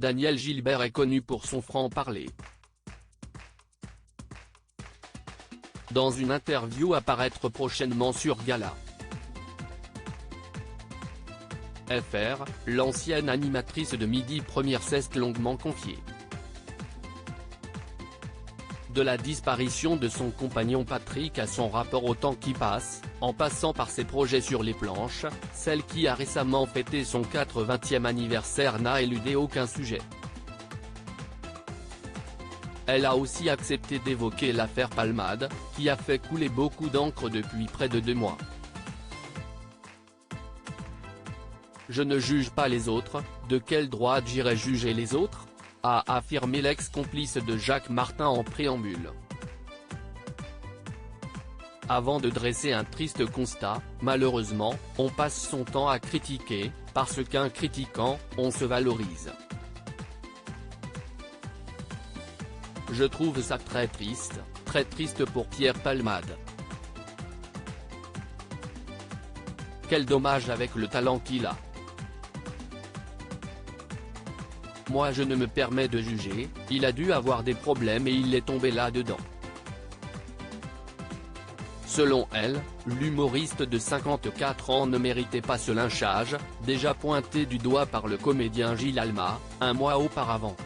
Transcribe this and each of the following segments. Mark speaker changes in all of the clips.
Speaker 1: Daniel Gilbert est connu pour son franc-parler. Dans une interview à paraître prochainement sur Gala FR, l'ancienne animatrice de Midi Première s'est longuement confiée de la disparition de son compagnon Patrick à son rapport au temps qui passe, en passant par ses projets sur les planches, celle qui a récemment fêté son 80e anniversaire n'a éludé aucun sujet. Elle a aussi accepté d'évoquer l'affaire Palmade, qui a fait couler beaucoup d'encre depuis près de 2 mois. Je ne juge pas les autres, de quel droit j'irais juger les autres ? A affirmé l'ex-complice de Jacques Martin en préambule. Avant de dresser un triste constat, malheureusement, on passe son temps à critiquer, parce qu'en critiquant, on se valorise. Je trouve ça très triste pour Pierre Palmade. Quel dommage avec le talent qu'il a. Moi je ne me permets de juger, il a dû avoir des problèmes et il est tombé là-dedans. Selon elle, l'humoriste de 54 ans ne méritait pas ce lynchage, déjà pointé du doigt par le comédien Gilles Alma, un mois auparavant.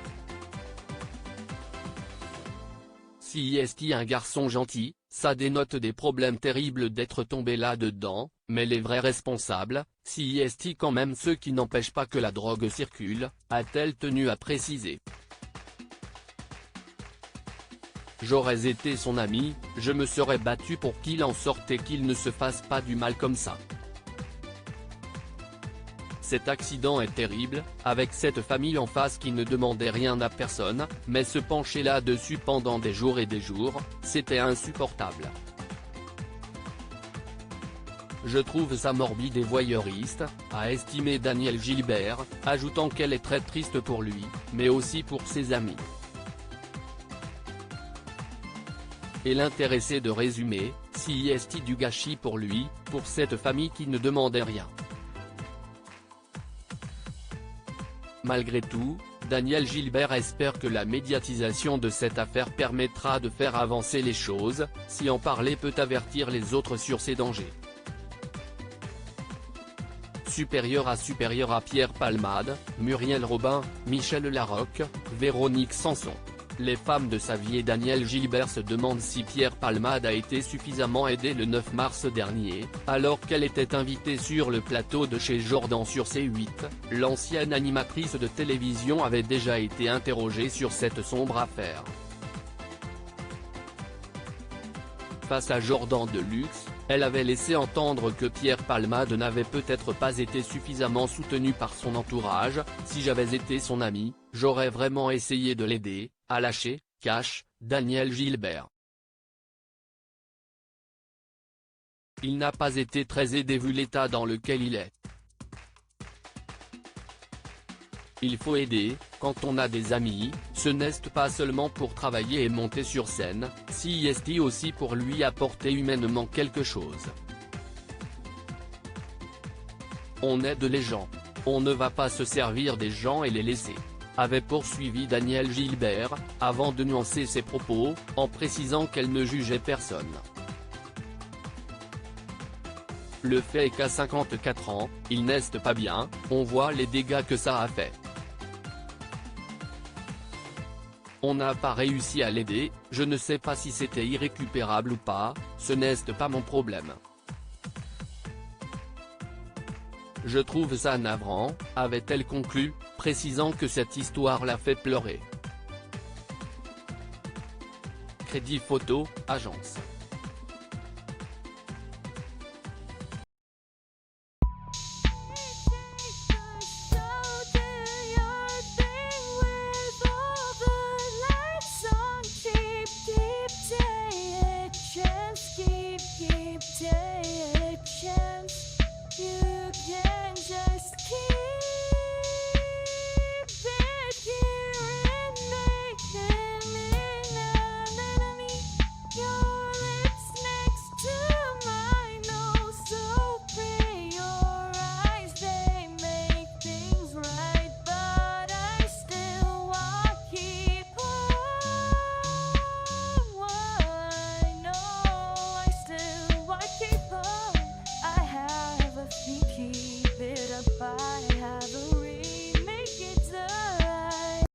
Speaker 1: Si est un garçon gentil, ça dénote des problèmes terribles d'être tombé là-dedans, mais les vrais responsables, si est quand même ceux qui n'empêchent pas que la drogue circule, a-t-elle tenu à préciser. J'aurais été son ami, je me serais battu pour qu'il en sorte et qu'il ne se fasse pas du mal comme ça. Cet accident est terrible, avec cette famille en face qui ne demandait rien à personne, mais se pencher là-dessus pendant des jours et des jours, c'était insupportable. Je trouve ça morbide et voyeuriste, a estimé Daniel Gilbert, ajoutant qu'elle est très triste pour lui, mais aussi pour ses amis. Et l'intéressé de résumer, si est du gâchis pour lui, pour cette famille qui ne demandait rien. Malgré tout, Daniel Gilbert espère que la médiatisation de cette affaire permettra de faire avancer les choses, si en parler peut avertir les autres sur ses dangers. Supérieur à Pierre Palmade, Muriel Robin, Michel Larocque, Véronique Sanson. Les femmes de sa vie et Daniel Gilbert se demandent si Pierre Palmade a été suffisamment aidé le 9 mars dernier, alors qu'elle était invitée sur le plateau de chez Jordan sur C8, l'ancienne animatrice de télévision avait déjà été interrogée sur cette sombre affaire. Face à Jordan de Luxe, elle avait laissé entendre que Pierre Palmade n'avait peut-être pas été suffisamment soutenu par son entourage, si j'avais été son ami, j'aurais vraiment essayé de l'aider, a lâché, cache, Daniel Gilbert. Il n'a pas été très aidé vu l'état dans lequel il est. Il faut aider, quand on a des amis, ce n'est pas seulement pour travailler et monter sur scène, si est aussi pour lui apporter humainement quelque chose. On aide les gens. On ne va pas se servir des gens et les laisser. Avait poursuivi Daniel Gilbert, avant de nuancer ses propos, en précisant qu'elle ne jugeait personne. Le fait est qu'à 54 ans, il n'est pas bien, on voit les dégâts que ça a fait. On n'a pas réussi à l'aider, je ne sais pas si c'était irrécupérable ou pas, ce n'est pas mon problème. Je trouve ça navrant, avait-elle conclu, précisant que cette histoire l'a fait pleurer. Crédit Photo, agence.
Speaker 2: Keep taking a chance. You